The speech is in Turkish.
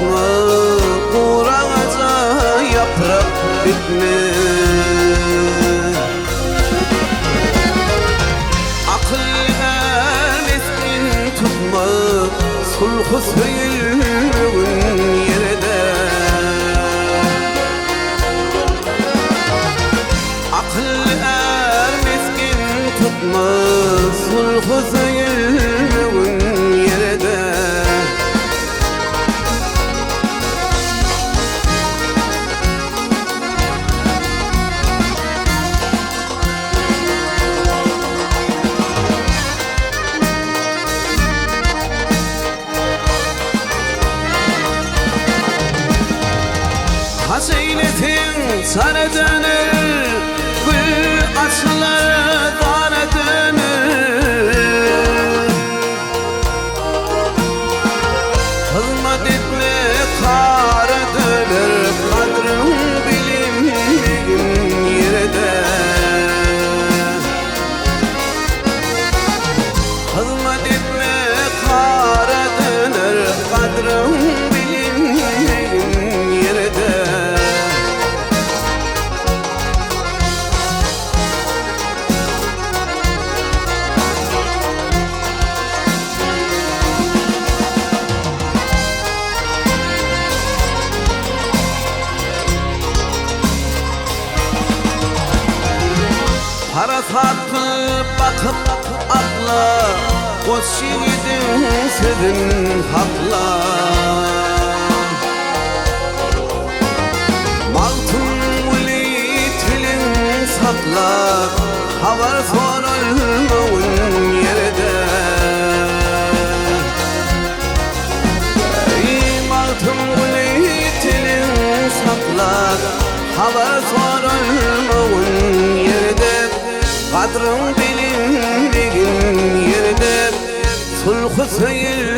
tutma, uğraca yaprak bitme. Akıl ermeskin tutma, sulhu söyülmüğün yerde. Akıl ermeskin tutma, sulhu söyülmüğün yerde. Haseyletin sana dönür, gül açılır dara dönür. Hizmet etme kara dönür, kadrın bilinmeyin yerde. Hizmet etme kara dönür, kadrın bilinmeyin yerde. Para satıp bakıp atla, koç yiğidin sözün hakla. Maltın uli tilin sakla, haber sorulmağın yerde. Maltın uli tilin sakla, haber sorulmağın yerde. Kadrın bilindiğin yerde, sulhu söyül